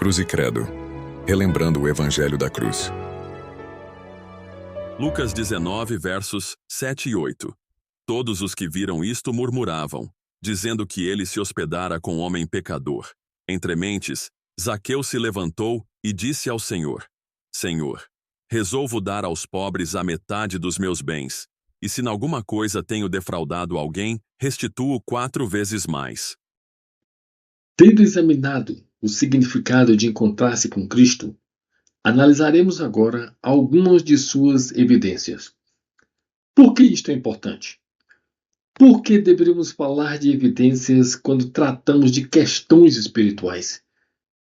Cruz e Credo, relembrando o Evangelho da Cruz. Lucas 19, versos 7 e 8. Todos os que viram isto murmuravam, dizendo que ele se hospedara com homem pecador. Entre mentes, Zaqueu se levantou e disse ao Senhor: Senhor, resolvo dar aos pobres a metade dos meus bens, e se em alguma coisa tenho defraudado alguém, restituo 4 vezes mais. Tendo examinado o significado de encontrar-se com Cristo, analisaremos agora algumas de suas evidências. Por que isto é importante? Por que deveríamos falar de evidências quando tratamos de questões espirituais?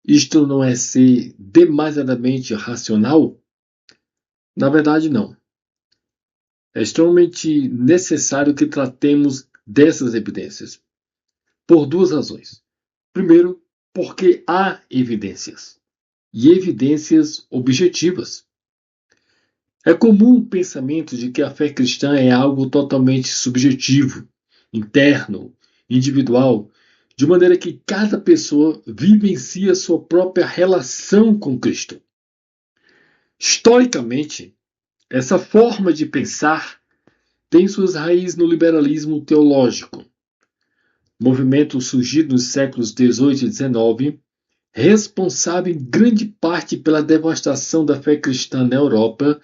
Isto não é ser demasiadamente racional? Na verdade, não. É extremamente necessário que tratemos dessas evidências, por 2 razões. Primeiro, porque há evidências, e evidências objetivas. É comum o pensamento de que a fé cristã é algo totalmente subjetivo, interno, individual, de maneira que cada pessoa vivencia sua própria relação com Cristo. Historicamente, essa forma de pensar tem suas raízes no liberalismo teológico, movimento surgido nos séculos XVIII e XIX, responsável em grande parte pela devastação da fé cristã na Europa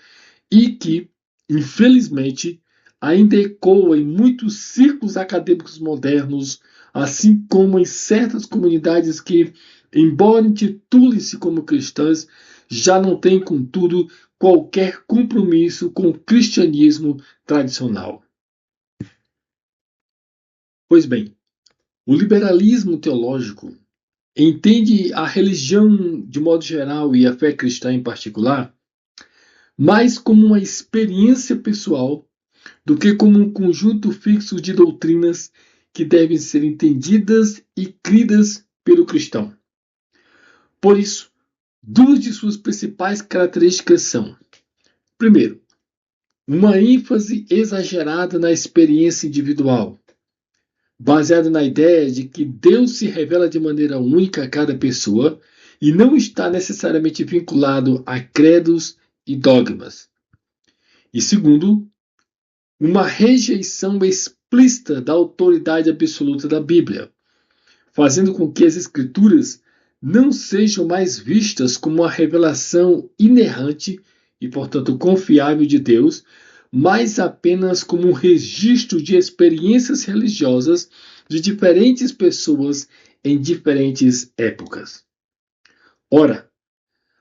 e que, infelizmente, ainda ecoa em muitos círculos acadêmicos modernos, assim como em certas comunidades que, embora intitulem-se como cristãs, já não têm, contudo, qualquer compromisso com o cristianismo tradicional. Pois bem, o liberalismo teológico entende a religião de modo geral e a fé cristã em particular mais como uma experiência pessoal do que como um conjunto fixo de doutrinas que devem ser entendidas e cridas pelo cristão. Por isso, 2 de suas principais características são: primeiro, uma ênfase exagerada na experiência individual, baseada na ideia de que Deus se revela de maneira única a cada pessoa e não está necessariamente vinculado a credos e dogmas. E segundo, uma rejeição explícita da autoridade absoluta da Bíblia, fazendo com que as Escrituras não sejam mais vistas como uma revelação inerrante e, portanto, confiável de Deus, mas apenas como um registro de experiências religiosas de diferentes pessoas em diferentes épocas. Ora,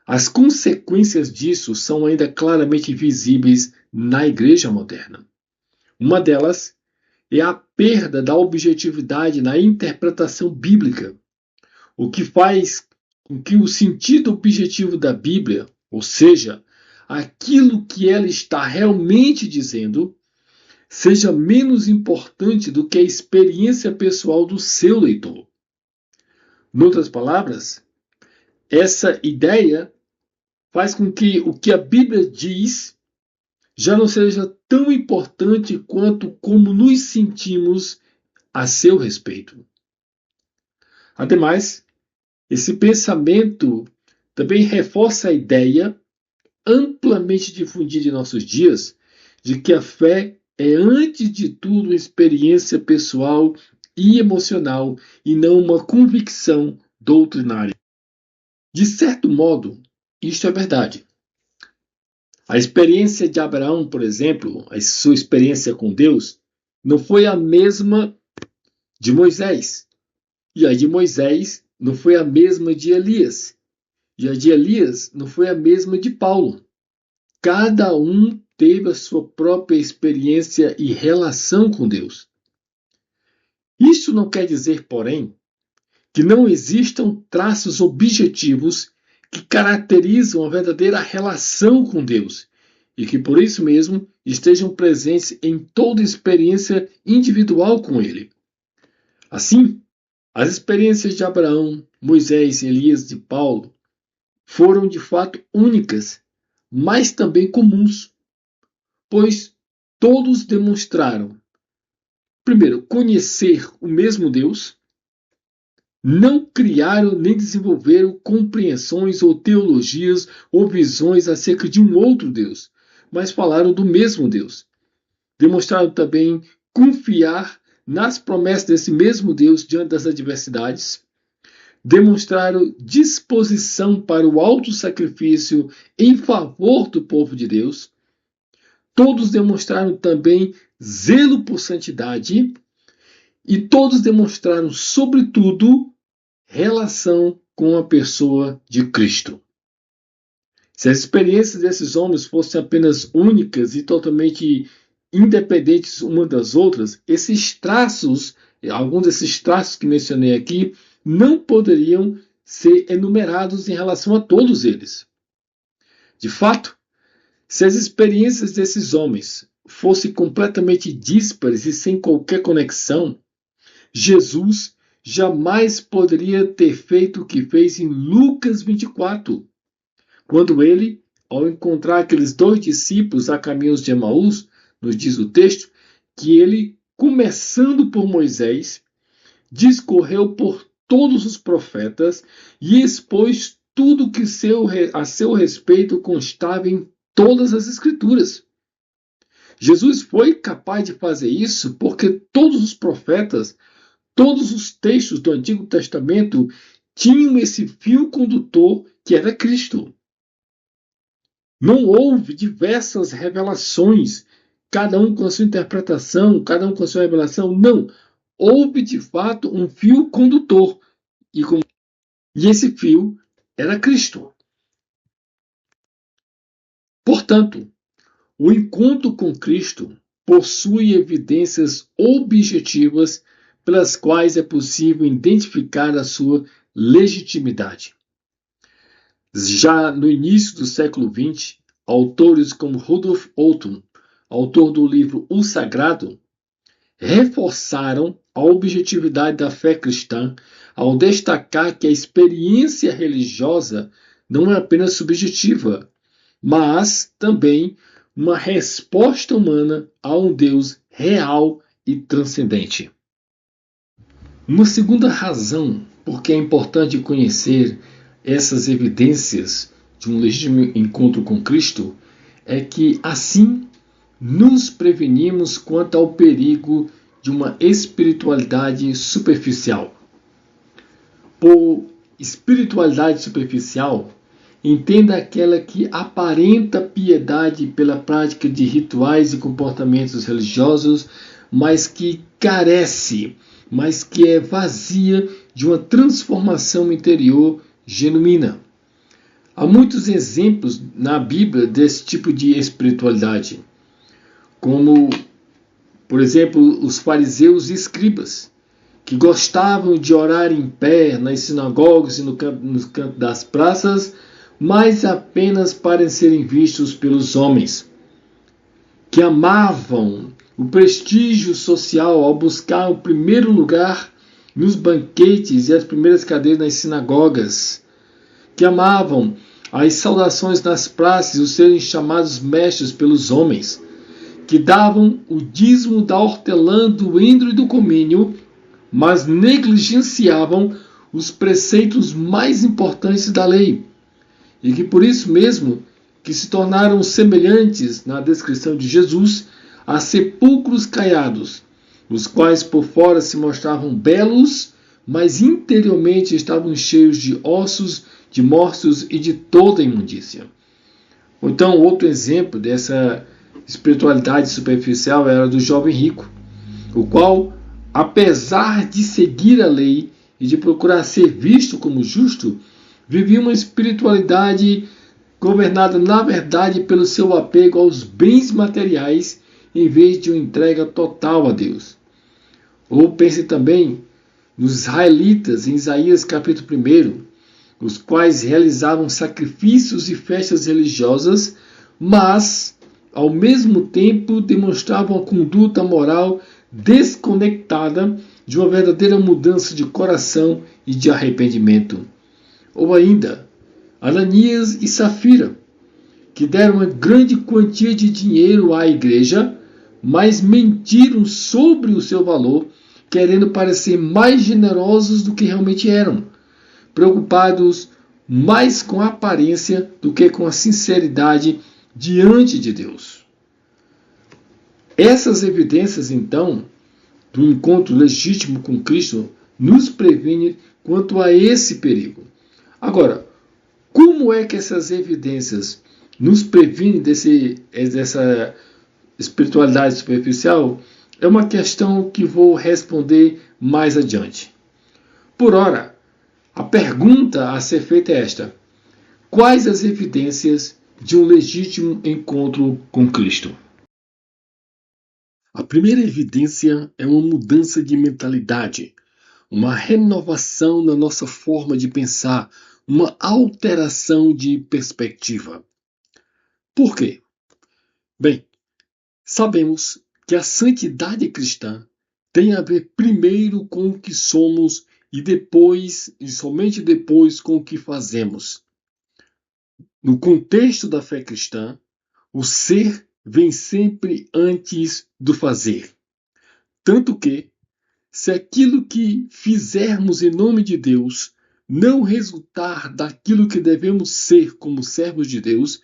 as consequências disso são ainda claramente visíveis na Igreja moderna. Uma delas é a perda da objetividade na interpretação bíblica, o que faz com que o sentido objetivo da Bíblia, ou seja, aquilo que ela está realmente dizendo, seja menos importante do que a experiência pessoal do seu leitor. Em outras palavras, essa ideia faz com que o que a Bíblia diz já não seja tão importante quanto como nos sentimos a seu respeito. Ademais, esse pensamento também reforça a ideia, amplamente difundida em nossos dias, de que a fé é, antes de tudo, uma experiência pessoal e emocional e não uma convicção doutrinária. De certo modo, isto é verdade. A experiência de Abraão, por exemplo, a sua experiência com Deus, não foi a mesma de Moisés. E a de Moisés não foi a mesma de Elias. E a de Elias não foi a mesma de Paulo. Cada um teve a sua própria experiência e relação com Deus. Isso não quer dizer, porém, que não existam traços objetivos que caracterizam a verdadeira relação com Deus e que, por isso mesmo, estejam presentes em toda experiência individual com Ele. Assim, as experiências de Abraão, Moisés, Elias e Paulo foram de fato únicas, mas também comuns, pois todos demonstraram, primeiro, conhecer o mesmo Deus, não criaram nem desenvolveram compreensões ou teologias ou visões acerca de um outro Deus, mas falaram do mesmo Deus. Demonstraram também confiar nas promessas desse mesmo Deus diante das adversidades. Demonstraram disposição para o autossacrifício em favor do povo de Deus. Todos demonstraram também zelo por santidade. E todos demonstraram, sobretudo, relação com a pessoa de Cristo. Se as experiências desses homens fossem apenas únicas e totalmente independentes umas das outras, esses traços, alguns desses traços que mencionei aqui, não poderiam ser enumerados em relação a todos eles. De fato, se as experiências desses homens fossem completamente díspares e sem qualquer conexão, Jesus jamais poderia ter feito o que fez em Lucas 24, quando ele, ao encontrar aqueles 2 discípulos a caminhos de Emaús, nos diz o texto, que ele, começando por Moisés, discorreu por todos os profetas e expôs tudo que a seu respeito constava em todas as Escrituras. Jesus foi capaz de fazer isso porque todos os profetas, todos os textos do Antigo Testamento tinham esse fio condutor que era Cristo. Não houve diversas revelações, cada um com a sua interpretação, cada um com a sua revelação. Não. Houve, de fato, um fio condutor. E esse fio era Cristo. Portanto, o encontro com Cristo possui evidências objetivas pelas quais é possível identificar a sua legitimidade. Já no início do século XX, autores como Rudolf Otto, autor do livro O Sagrado, reforçaram a objetividade da fé cristã ao destacar que a experiência religiosa não é apenas subjetiva, mas também uma resposta humana a um Deus real e transcendente. Uma segunda razão por que é importante conhecer essas evidências de um legítimo encontro com Cristo é que, assim, nos prevenimos quanto ao perigo de uma espiritualidade superficial. Por espiritualidade superficial, entenda aquela que aparenta piedade pela prática de rituais e comportamentos religiosos, mas que carece, mas que é vazia de uma transformação interior genuína. Há muitos exemplos na Bíblia desse tipo de espiritualidade, como, por exemplo, os fariseus e escribas, que gostavam de orar em pé nas sinagogas e nos cantos das praças, mas apenas para serem vistos pelos homens, que amavam o prestígio social ao buscar o primeiro lugar nos banquetes e as primeiras cadeiras nas sinagogas, que amavam as saudações nas praças e os serem chamados mestres pelos homens, que davam o dízimo da hortelã, do endro e do comínio, mas negligenciavam os preceitos mais importantes da lei, e que por isso mesmo que se tornaram semelhantes, na descrição de Jesus, a sepulcros caiados, os quais por fora se mostravam belos, mas interiormente estavam cheios de ossos, de mortos e de toda imundícia. Então, outro exemplo dessa espiritualidade superficial era do jovem rico, o qual, apesar de seguir a lei e de procurar ser visto como justo, vivia uma espiritualidade governada, na verdade, pelo seu apego aos bens materiais, em vez de uma entrega total a Deus. Ou pense também nos israelitas, em Isaías capítulo 1, os quais realizavam sacrifícios e festas religiosas, mas, ao mesmo tempo, demonstravam a conduta moral desconectada de uma verdadeira mudança de coração e de arrependimento. Ou ainda, Ananias e Safira, que deram uma grande quantia de dinheiro à igreja, mas mentiram sobre o seu valor, querendo parecer mais generosos do que realmente eram, preocupados mais com a aparência do que com a sinceridade diante de Deus. Essas evidências, então, do encontro legítimo com Cristo, nos previne quanto a esse perigo. Agora, como é que essas evidências nos previnem dessa espiritualidade superficial? É uma questão que vou responder mais adiante. Por ora, a pergunta a ser feita é esta: quais as evidências de um legítimo encontro com Cristo? A primeira evidência é uma mudança de mentalidade, uma renovação na nossa forma de pensar, uma alteração de perspectiva. Por quê? Bem, sabemos que a santidade cristã tem a ver primeiro com o que somos e depois, e somente depois, com o que fazemos. No contexto da fé cristã, o ser vem sempre antes do fazer. Tanto que, se aquilo que fizermos em nome de Deus não resultar daquilo que devemos ser como servos de Deus,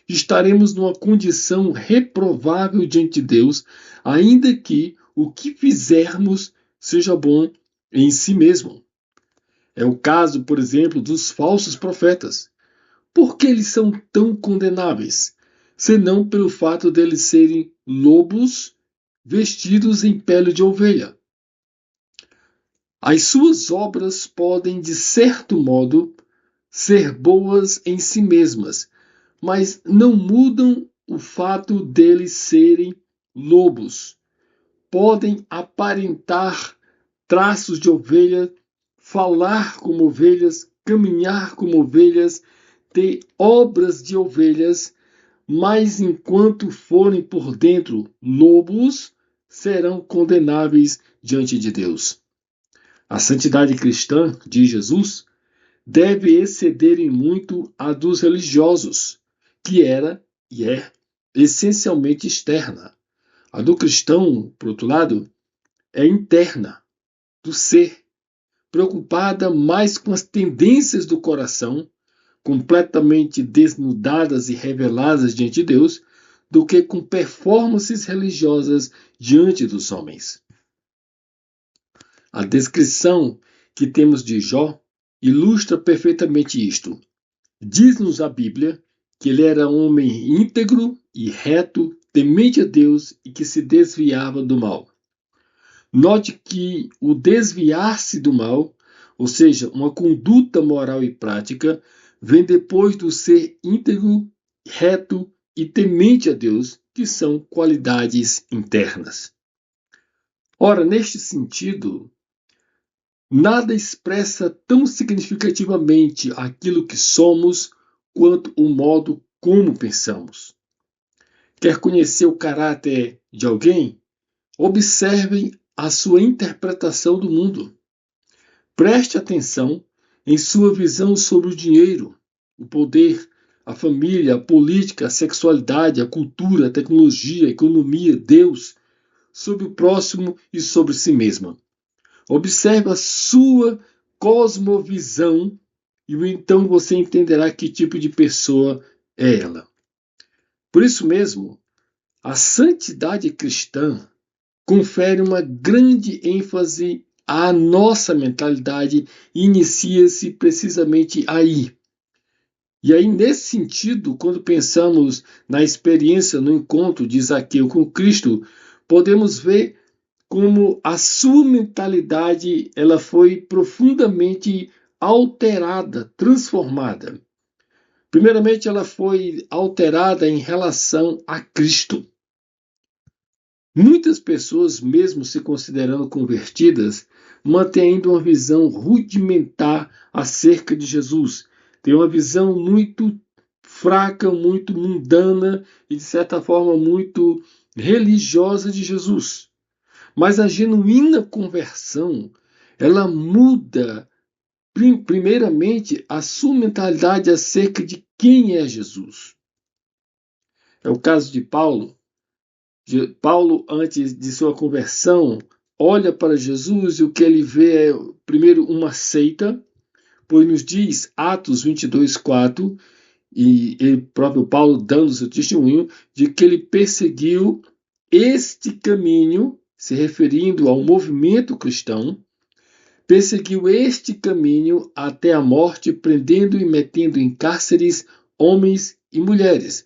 estaremos numa condição reprovável diante de Deus, ainda que o que fizermos seja bom em si mesmo. É o caso, por exemplo, dos falsos profetas. Por que eles são tão condenáveis? Senão pelo fato deles serem lobos vestidos em pele de ovelha. As suas obras podem, de certo modo, ser boas em si mesmas, mas não mudam o fato deles serem lobos. Podem aparentar traços de ovelha, falar como ovelhas, caminhar como ovelhas, ter obras de ovelhas, mas enquanto forem por dentro lobos, serão condenáveis diante de Deus. A santidade cristã, diz Jesus, deve exceder em muito a dos religiosos, que era e é essencialmente externa. A do cristão, por outro lado, é interna, do ser, preocupada mais com as tendências do coração, completamente desnudadas e reveladas diante de Deus, do que com performances religiosas diante dos homens. A descrição que temos de Jó ilustra perfeitamente isto. Diz-nos a Bíblia que ele era um homem íntegro e reto, temente a Deus e que se desviava do mal. Note que o desviar-se do mal, ou seja, uma conduta moral e prática, vem depois do ser íntegro, reto e temente a Deus, que são qualidades internas. Ora, neste sentido, nada expressa tão significativamente aquilo que somos quanto o modo como pensamos. Quer conhecer o caráter de alguém? Observem a sua interpretação do mundo. Preste atenção em sua visão sobre o dinheiro, o poder, a família, a política, a sexualidade, a cultura, a tecnologia, a economia, Deus, sobre o próximo e sobre si mesma. Observe a sua cosmovisão e então você entenderá que tipo de pessoa é ela. Por isso mesmo, a santidade cristã confere uma grande ênfase à nossa mentalidade e inicia-se precisamente aí. E aí, nesse sentido, quando pensamos na experiência no encontro de Zaqueu com Cristo, podemos ver como a sua mentalidade ela foi profundamente alterada, transformada. Primeiramente, ela foi alterada em relação a Cristo. Muitas pessoas, mesmo se considerando convertidas, mantêm ainda uma visão rudimentar acerca de Jesus. Tem uma visão muito fraca, muito mundana e, de certa forma, muito religiosa de Jesus. Mas a genuína conversão, ela muda, primeiramente, a sua mentalidade acerca de quem é Jesus. É o caso de Paulo. Paulo, antes de sua conversão, olha para Jesus e o que ele vê é, primeiro, uma seita, pois nos diz Atos 22:4, e ele próprio Paulo dando seu testemunho, de que ele perseguiu este caminho, se referindo ao movimento cristão, perseguiu este caminho até a morte, prendendo e metendo em cárceres homens e mulheres.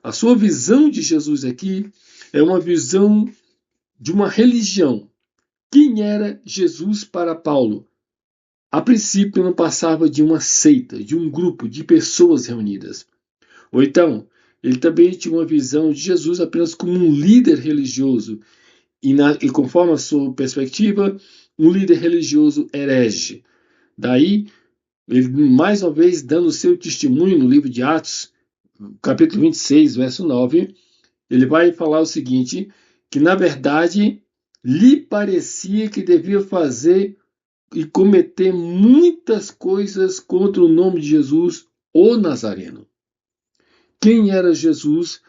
A sua visão de Jesus aqui é uma visão de uma religião. Quem era Jesus para Paulo? A princípio não passava de uma seita, de um grupo de pessoas reunidas. Ou então, ele também tinha uma visão de Jesus apenas como um líder religioso, e conforme a sua perspectiva, um líder religioso herege. Daí, ele mais uma vez dando o seu testemunho no livro de Atos, capítulo 26, verso 9, ele vai falar o seguinte, que na verdade lhe parecia que devia fazer e cometer muitas coisas contra o nome de Jesus, o Nazareno. Quem era Jesus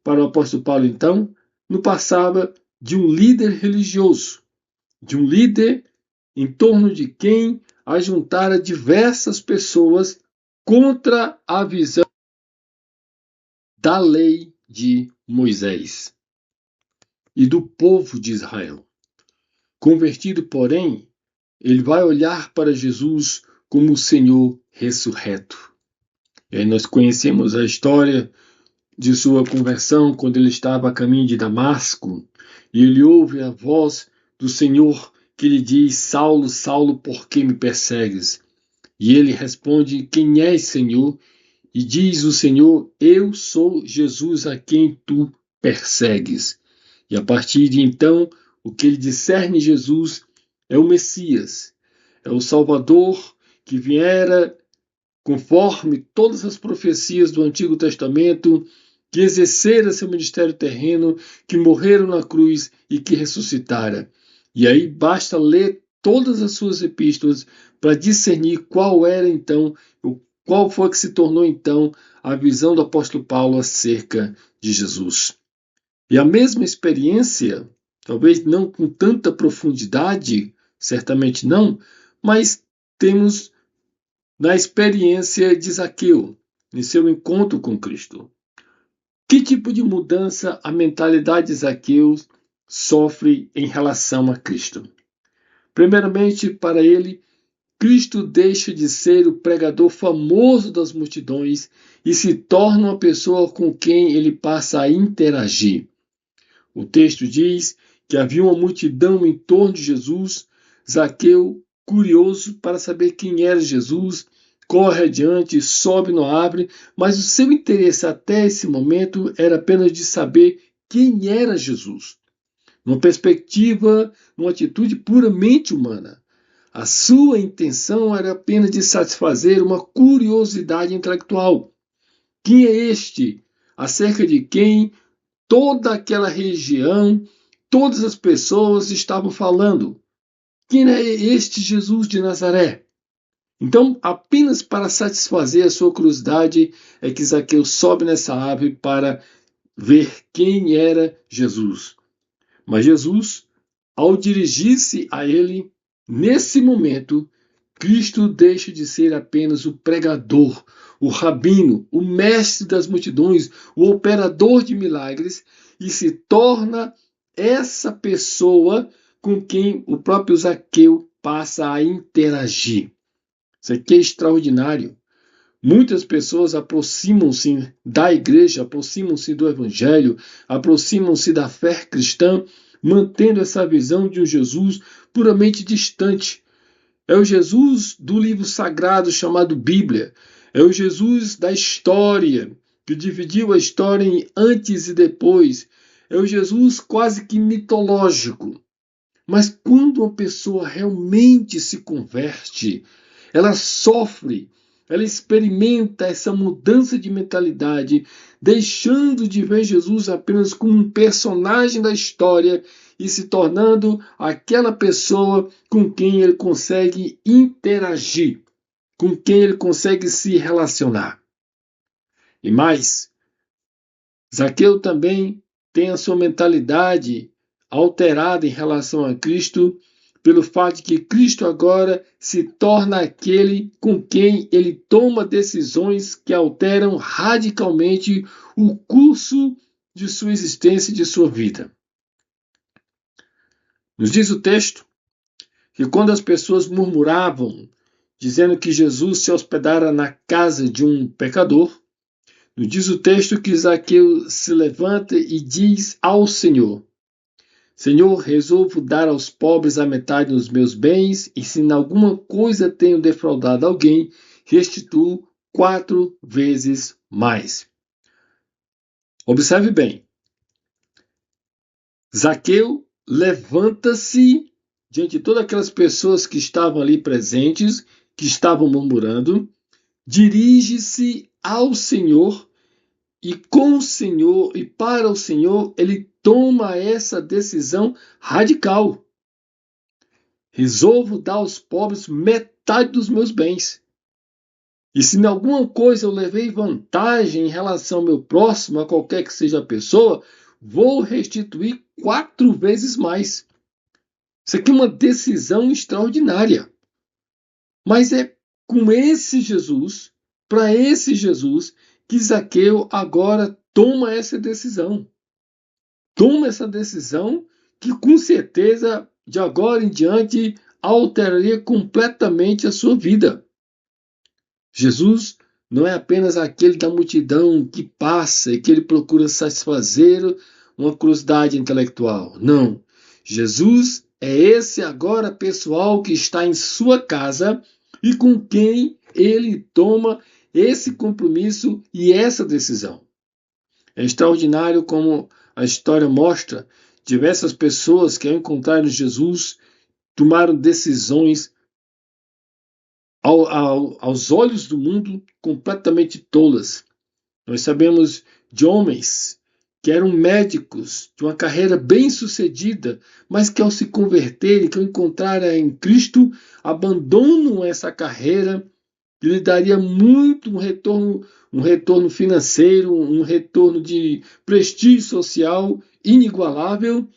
para o apóstolo Paulo, então? Não passava de um líder religioso, de um líder em torno de quem ajuntara diversas pessoas contra a visão da lei de Moisés e do povo de Israel. Convertido, porém, ele vai olhar para Jesus como o Senhor ressurreto. E nós conhecemos a história de sua conversão quando ele estava a caminho de Damasco e ele ouve a voz do Senhor que lhe diz: Saulo, Saulo, por que me persegues? E ele responde: Quem és, Senhor? E diz o Senhor: Eu sou Jesus a quem tu persegues. E a partir de então, o que ele discerne Jesus é o Messias, é o Salvador que viera conforme todas as profecias do Antigo Testamento, que exercera seu ministério terreno, que morreram na cruz e que ressuscitara. E aí basta ler todas as suas epístolas para discernir qual era então, qual foi que se tornou então a visão do apóstolo Paulo acerca de Jesus. E a mesma experiência, talvez não com tanta profundidade, certamente não, mas temos na experiência de Zaqueu, em seu encontro com Cristo. Que tipo de mudança a mentalidade de Zaqueu sofre em relação a Cristo? Primeiramente, para ele, Cristo deixa de ser o pregador famoso das multidões e se torna uma pessoa com quem ele passa a interagir. O texto diz que havia uma multidão em torno de Jesus. Zaqueu, curioso para saber quem era Jesus, corre adiante, sobe na árvore, mas o seu interesse até esse momento era apenas de saber quem era Jesus. Numa perspectiva, numa atitude puramente humana. A sua intenção era apenas de satisfazer uma curiosidade intelectual. Quem é este? Acerca de quem toda aquela região, todas as pessoas estavam falando. Quem é este Jesus de Nazaré? Então, apenas para satisfazer a sua curiosidade, é que Zaqueu sobe nessa árvore para ver quem era Jesus. Mas Jesus, ao dirigir-se a ele, nesse momento, Cristo deixa de ser apenas o pregador, o rabino, o mestre das multidões, o operador de milagres, e se torna essa pessoa com quem o próprio Zaqueu passa a interagir. Isso aqui é extraordinário. Muitas pessoas aproximam-se da igreja, aproximam-se do evangelho, aproximam-se da fé cristã, mantendo essa visão de um Jesus puramente distante. É o Jesus do livro sagrado chamado Bíblia. É o Jesus da história, que dividiu a história em antes e depois. É o Jesus quase que mitológico. Mas quando uma pessoa realmente se converte, ela sofre, ela experimenta essa mudança de mentalidade, deixando de ver Jesus apenas como um personagem da história e se tornando aquela pessoa com quem ele consegue interagir, com quem ele consegue se relacionar. E mais, Zaqueu também tem a sua mentalidade alterada em relação a Cristo, pelo fato de que Cristo agora se torna aquele com quem ele toma decisões que alteram radicalmente o curso de sua existência e de sua vida. Nos diz o texto que quando as pessoas murmuravam, dizendo que Jesus se hospedara na casa de um pecador, nos diz o texto que Zaqueu se levanta e diz ao Senhor: Senhor, resolvo dar aos pobres a metade dos meus bens, e se em alguma coisa tenho defraudado alguém, restituo 4 vezes mais. Observe bem. Zaqueu levanta-se diante de todas aquelas pessoas que estavam ali presentes, que estavam murmurando, dirige-se ao Senhor e com o Senhor e para o Senhor ele toma essa decisão radical. Resolvo dar aos pobres metade dos meus bens. E se em alguma coisa eu levei vantagem em relação ao meu próximo, a qualquer que seja a pessoa, vou restituir 4 vezes mais. Isso aqui é uma decisão extraordinária. Mas é com esse Jesus, para esse Jesus, que Zaqueu agora toma essa decisão. Toma essa decisão que com certeza, de agora em diante, alteraria completamente a sua vida. Jesus não é apenas aquele da multidão que passa e que ele procura satisfazer uma curiosidade intelectual. Não. Jesus é esse agora pessoal que está em sua casa e com quem ele toma esse compromisso e essa decisão. É extraordinário como a história mostra diversas pessoas que ao encontrarem Jesus tomaram decisões aos olhos do mundo completamente tolas. Nós sabemos de homens que eram médicos de uma carreira bem-sucedida, mas que ao se converterem, que ao encontrarem em Cristo, abandonam essa carreira que lhe daria muito um retorno financeiro, um retorno de prestígio social inigualável,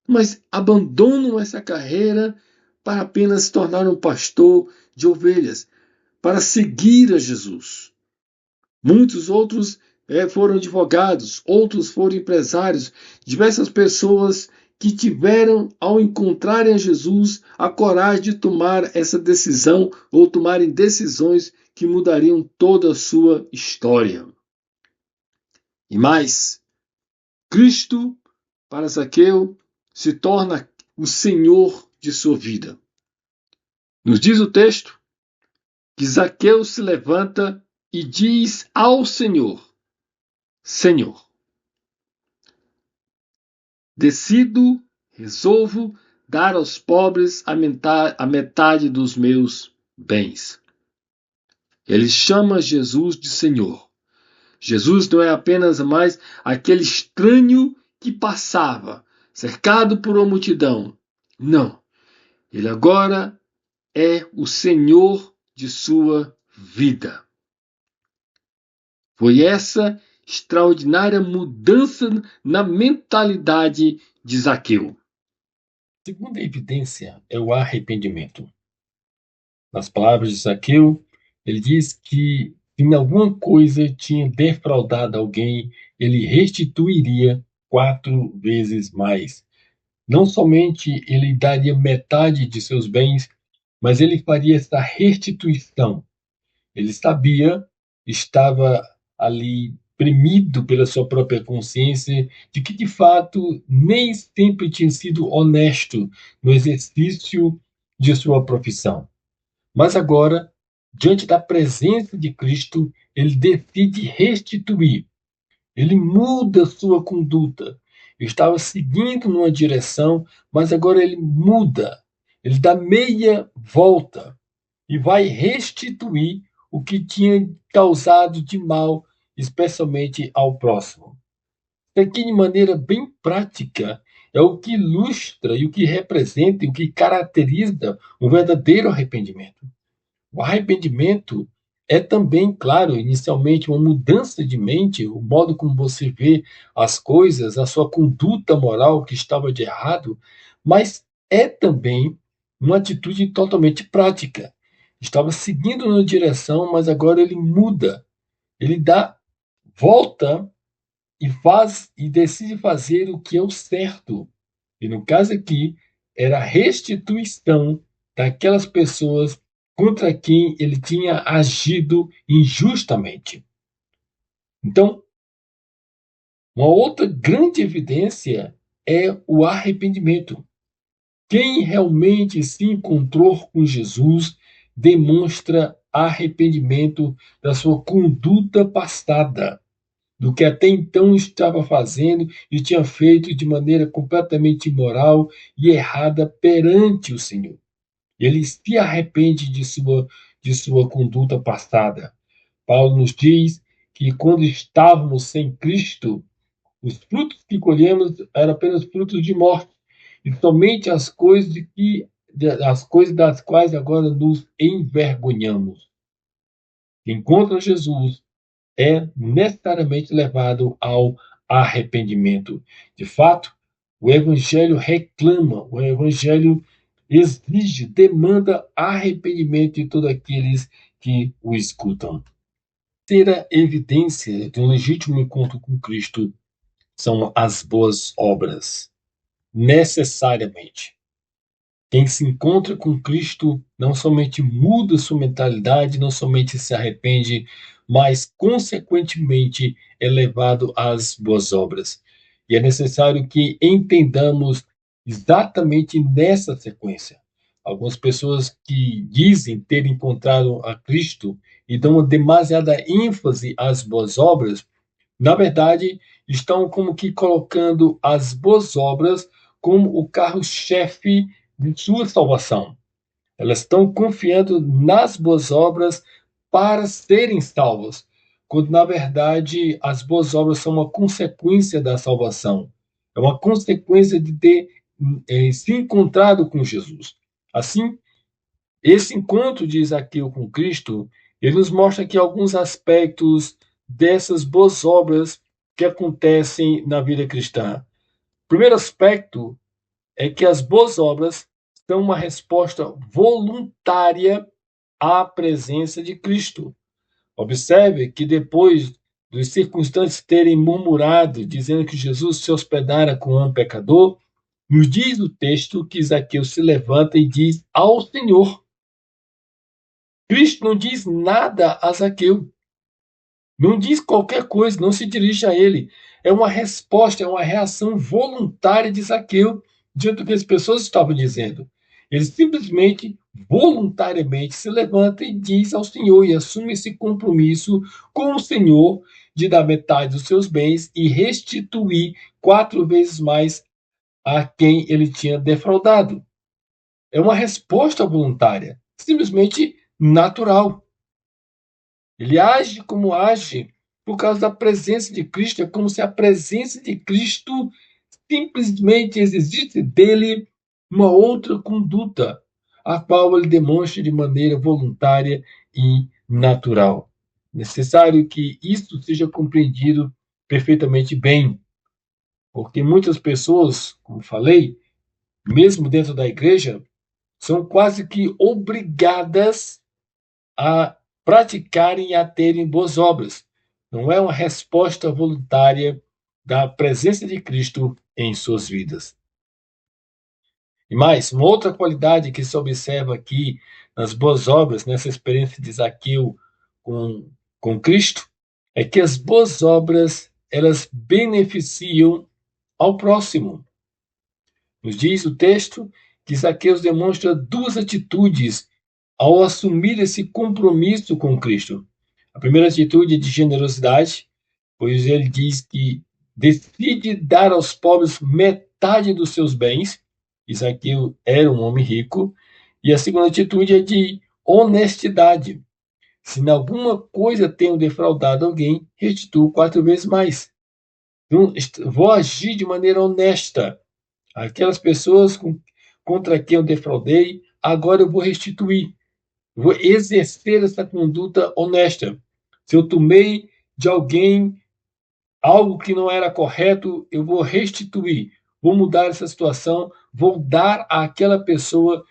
mas abandonam essa carreira para apenas se tornar um pastor de ovelhas, para seguir a Jesus. Muitos outros foram advogados, outros foram empresários, diversas pessoas que tiveram, ao encontrarem a Jesus, a coragem de tomar essa decisão ou tomarem decisões que mudariam toda a sua história. E mais, Cristo, para Zaqueu, se torna o Senhor de sua vida. Nos diz o texto que Zaqueu se levanta e diz ao Senhor: Senhor, resolvo dar aos pobres a metade dos meus bens. Ele chama Jesus de Senhor. Jesus não é apenas mais aquele estranho que passava, cercado por uma multidão. Não. Ele agora é o Senhor de sua vida. Foi essa extraordinária mudança na mentalidade de Zaqueu. A segunda evidência é o arrependimento. Nas palavras de Zaqueu, ele diz que se em alguma coisa tinha defraudado alguém, ele restituiria 4 vezes mais. Não somente ele daria metade de seus bens, mas ele faria essa restituição. Ele sabia, estava ali premido pela sua própria consciência de que, de fato, nem sempre tinha sido honesto no exercício de sua profissão. Mas agora, diante da presença de Cristo, ele decide restituir. Ele muda sua conduta. Ele estava seguindo numa direção, mas agora ele muda. Ele dá meia volta e vai restituir o que tinha causado de mal, especialmente ao próximo. Isso aqui, de maneira bem prática, é o que ilustra e o que representa e o que caracteriza o verdadeiro arrependimento. O arrependimento é também, claro, inicialmente uma mudança de mente, o modo como você vê as coisas, a sua conduta moral que estava de errado, mas é também uma atitude totalmente prática. Estava seguindo na direção, mas agora ele muda, ele dá volta e faz e decide fazer o que é o certo. E no caso aqui, era a restituição daquelas pessoas contra quem ele tinha agido injustamente. Então, uma outra grande evidência é o arrependimento. Quem realmente se encontrou com Jesus demonstra arrependimento da sua conduta passada, do que até então estava fazendo e tinha feito de maneira completamente imoral e errada perante o Senhor. Ele se arrepende de sua conduta passada. Paulo nos diz que quando estávamos sem Cristo, os frutos que colhemos eram apenas frutos de morte, e somente as coisas das quais agora nos envergonhamos. Quem encontra Jesus é necessariamente levado ao arrependimento. De fato, o Evangelho reclama, o Evangelho exige, demanda arrependimento de todos aqueles que o escutam. A terceira evidência de um legítimo encontro com Cristo são as boas obras, necessariamente. Quem se encontra com Cristo não somente muda sua mentalidade, não somente se arrepende, mas, consequentemente, é levado às boas obras. E é necessário que entendamos exatamente nessa sequência. Algumas pessoas que dizem ter encontrado a Cristo e dão uma demasiada ênfase às boas obras, na verdade, estão como que colocando as boas obras como o carro-chefe de sua salvação. Elas estão confiando nas boas obras para serem salvos, quando na verdade as boas obras são uma consequência da salvação. É uma consequência de ter se encontrado com Jesus. Assim, esse encontro de Zaqueu com Cristo, ele nos mostra aqui alguns aspectos dessas boas obras que acontecem na vida cristã. O primeiro aspecto é que as boas obras são uma resposta voluntária à presença de Cristo. Observe que depois dos circunstantes terem murmurado, dizendo que Jesus se hospedara com um pecador, nos diz o texto que Zaqueu se levanta e diz ao Senhor. Cristo não diz nada a Zaqueu. Não diz qualquer coisa, não se dirige a ele. É uma resposta, é uma reação voluntária de Zaqueu diante do que as pessoas estavam dizendo. Ele simplesmente, voluntariamente, se levanta e diz ao Senhor e assume esse compromisso com o Senhor de dar metade dos seus bens e restituir 4 vezes mais a quem ele tinha defraudado. É uma resposta voluntária, simplesmente natural. Ele age como age por causa da presença de Cristo. É como se a presença de Cristo simplesmente exigisse dele uma outra conduta, a qual ele demonstra de maneira voluntária e natural. Necessário que isso seja compreendido perfeitamente bem, porque muitas pessoas, como falei, mesmo dentro da igreja, são quase que obrigadas a praticarem e a terem boas obras. Não é uma resposta voluntária da presença de Cristo em suas vidas. E mais, uma outra qualidade que se observa aqui nas boas obras, nessa experiência de Zaqueu com Cristo, é que as boas obras, elas beneficiam ao próximo. Nos diz o texto que Zaqueu demonstra 2 atitudes ao assumir esse compromisso com Cristo. A primeira atitude é de generosidade, pois ele diz que decide dar aos pobres metade dos seus bens. Zaqueu era um homem rico. E a segunda atitude é de honestidade. Se em alguma coisa tenho defraudado alguém, restituo 4 vezes mais. Então, vou agir de maneira honesta. Aquelas pessoas contra quem eu defraudei, agora eu vou restituir. Eu vou exercer essa conduta honesta. Se eu tomei de alguém algo que não era correto, eu vou restituir, vou mudar essa situação, vou dar àquela pessoa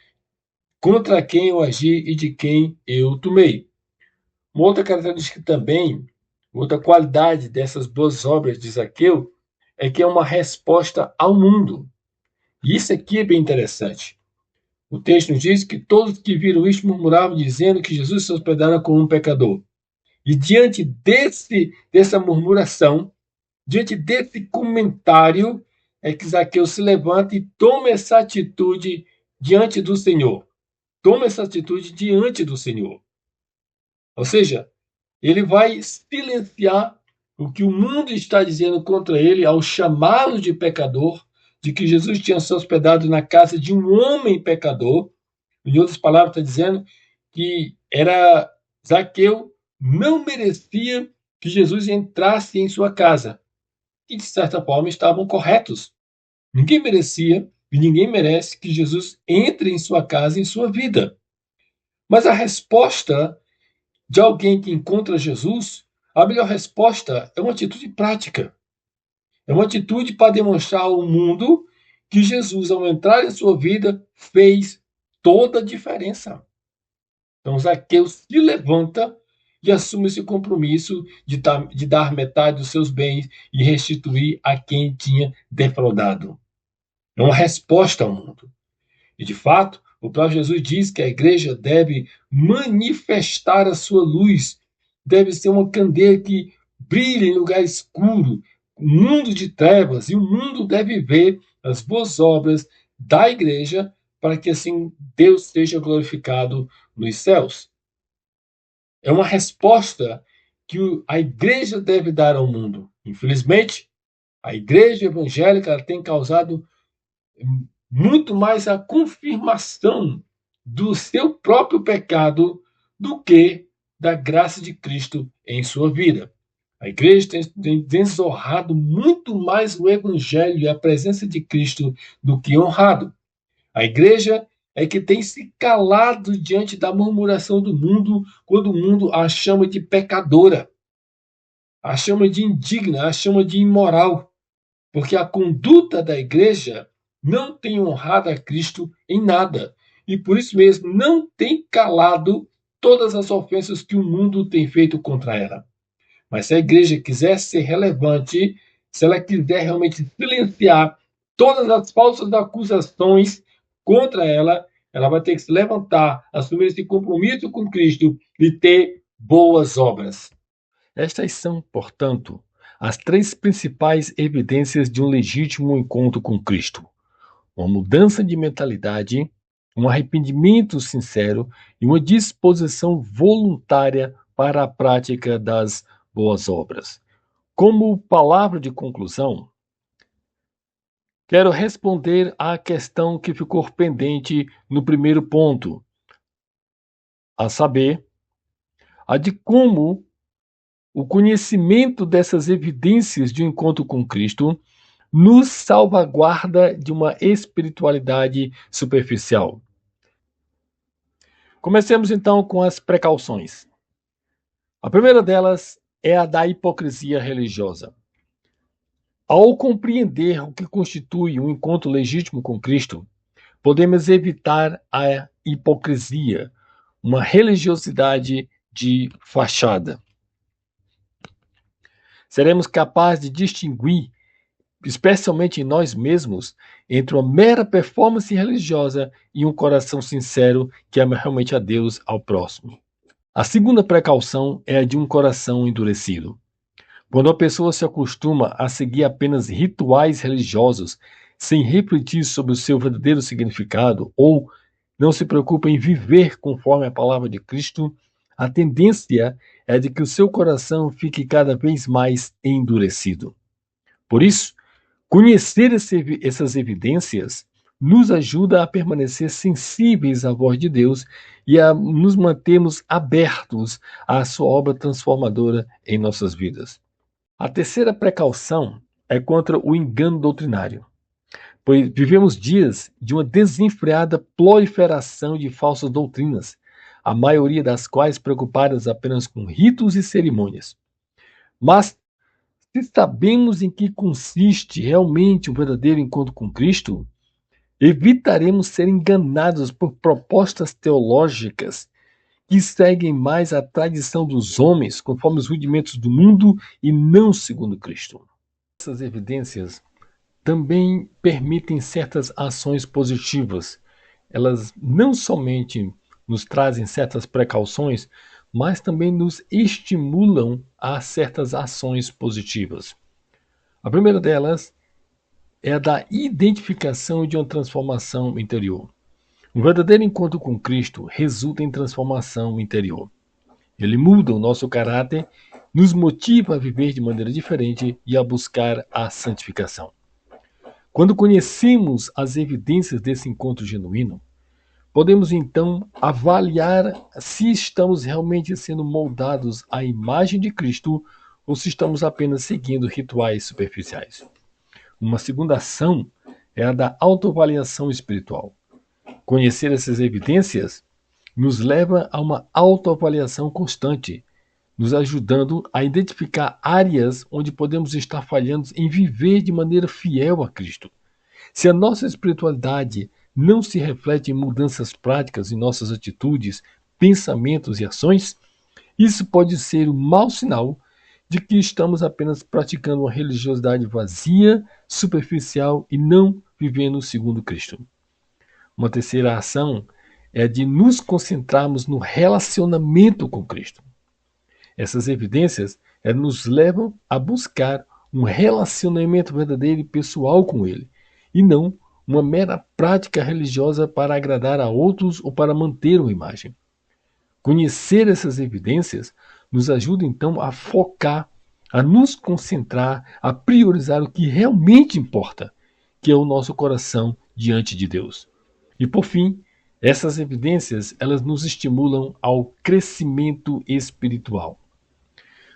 contra quem eu agi e de quem eu tomei. Uma outra característica também, outra qualidade dessas boas obras de Zaqueu, é que é uma resposta ao mundo. E isso aqui é bem interessante. O texto nos diz que todos que viram isto murmuravam, dizendo que Jesus se hospedara com um pecador. E diante dessa murmuração, diante desse comentário, é que Zaqueu se levanta e toma essa atitude diante do Senhor. Toma essa atitude diante do Senhor. Ou seja, ele vai silenciar o que o mundo está dizendo contra ele ao chamá-lo de pecador, de que Jesus tinha se hospedado na casa de um homem pecador. Em outras palavras, está dizendo que Zaqueu não merecia que Jesus entrasse em sua casa. E, de certa forma, estavam corretos. Ninguém merecia e ninguém merece que Jesus entre em sua casa, em sua vida. Mas a resposta de alguém que encontra Jesus, a melhor resposta é uma atitude prática. É uma atitude para demonstrar ao mundo que Jesus, ao entrar em sua vida, fez toda a diferença. Então, Zaqueu se levanta e assume esse compromisso de dar metade dos seus bens e restituir a quem tinha defraudado. É uma resposta ao mundo. E, de fato, o próprio Jesus diz que a igreja deve manifestar a sua luz, deve ser uma candeia que brilha em lugar escuro, mundo de trevas, e o mundo deve ver as boas obras da igreja para que assim Deus seja glorificado nos céus. É uma resposta que a igreja deve dar ao mundo. Infelizmente, a igreja evangélica tem causado muito mais a confirmação do seu próprio pecado do que da graça de Cristo em sua vida. A igreja tem desonrado muito mais o evangelho e a presença de Cristo do que honrado. A igreja é que tem se calado diante da murmuração do mundo, quando o mundo a chama de pecadora, a chama de indigna, a chama de imoral, porque a conduta da igreja não tem honrado a Cristo em nada, e por isso mesmo não tem calado todas as ofensas que o mundo tem feito contra ela. Mas se a igreja quiser ser relevante, se ela quiser realmente silenciar todas as falsas acusações contra ela, ela vai ter que se levantar, assumir esse compromisso com Cristo e ter boas obras. Estas são, portanto, as três principais evidências de um legítimo encontro com Cristo: uma mudança de mentalidade, um arrependimento sincero e uma disposição voluntária para a prática das boas obras. Como palavra de conclusão, quero responder à questão que ficou pendente no primeiro ponto, a saber, a de como o conhecimento dessas evidências de um encontro com Cristo nos salvaguarda de uma espiritualidade superficial. Comecemos então com as precauções. A primeira delas é a da hipocrisia religiosa. Ao compreender o que constitui um encontro legítimo com Cristo, podemos evitar a hipocrisia, uma religiosidade de fachada. Seremos capazes de distinguir, especialmente em nós mesmos, entre uma mera performance religiosa e um coração sincero que ama realmente a Deus ao próximo. A segunda precaução é a de um coração endurecido. Quando a pessoa se acostuma a seguir apenas rituais religiosos, sem refletir sobre o seu verdadeiro significado, ou não se preocupa em viver conforme a palavra de Cristo, a tendência é de que o seu coração fique cada vez mais endurecido. Por isso, conhecer essas evidências nos ajuda a permanecer sensíveis à voz de Deus e a nos mantermos abertos à sua obra transformadora em nossas vidas. A terceira precaução é contra o engano doutrinário, pois vivemos dias de uma desenfreada proliferação de falsas doutrinas, a maioria das quais preocupadas apenas com ritos e cerimônias. Mas, se sabemos em que consiste realmente o verdadeiro encontro com Cristo, evitaremos ser enganados por propostas teológicas que seguem mais a tradição dos homens, conforme os rudimentos do mundo e não segundo Cristo. Essas evidências também permitem certas ações positivas. Elas não somente nos trazem certas precauções, mas também nos estimulam a certas ações positivas. A primeira delas é a da identificação de uma transformação interior. Um verdadeiro encontro com Cristo resulta em transformação interior. Ele muda o nosso caráter, nos motiva a viver de maneira diferente e a buscar a santificação. Quando conhecemos as evidências desse encontro genuíno, podemos então avaliar se estamos realmente sendo moldados à imagem de Cristo ou se estamos apenas seguindo rituais superficiais. Uma segunda ação é a da autoavaliação espiritual. Conhecer essas evidências nos leva a uma autoavaliação constante, nos ajudando a identificar áreas onde podemos estar falhando em viver de maneira fiel a Cristo. Se a nossa espiritualidade não se reflete em mudanças práticas em nossas atitudes, pensamentos e ações, isso pode ser um mau sinal de que estamos apenas praticando uma religiosidade vazia, superficial e não vivendo segundo Cristo. Uma terceira ação é a de nos concentrarmos no relacionamento com Cristo. Essas evidências nos levam a buscar um relacionamento verdadeiro e pessoal com Ele, e não uma mera prática religiosa para agradar a outros ou para manter uma imagem. Conhecer essas evidências nos ajuda então a focar, a nos concentrar, a priorizar o que realmente importa, que é o nosso coração diante de Deus. E por fim, essas evidências elas nos estimulam ao crescimento espiritual.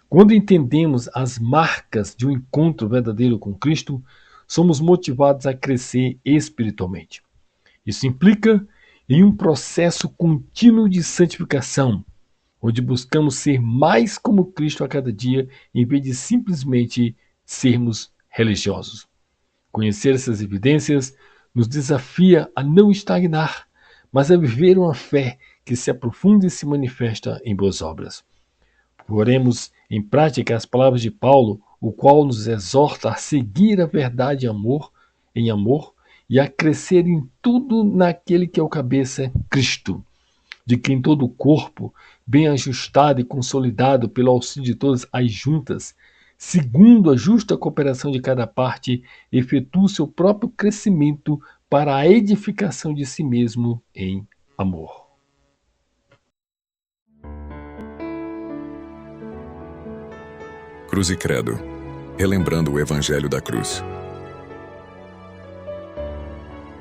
Quando entendemos as marcas de um encontro verdadeiro com Cristo, somos motivados a crescer espiritualmente. Isso implica em um processo contínuo de santificação, onde buscamos ser mais como Cristo a cada dia, em vez de simplesmente sermos religiosos. Conhecer essas evidências nos desafia a não estagnar, mas a viver uma fé que se aprofunda e se manifesta em boas obras. Poremos em prática as palavras de Paulo, o qual nos exorta a seguir a verdade em amor e a crescer em tudo naquele que é o cabeça, Cristo, de quem todo o corpo, bem ajustado e consolidado pelo auxílio de todas as juntas, segundo a justa cooperação de cada parte, efetua o seu próprio crescimento para a edificação de si mesmo em amor. Cruz e Credo. Relembrando o Evangelho da Cruz.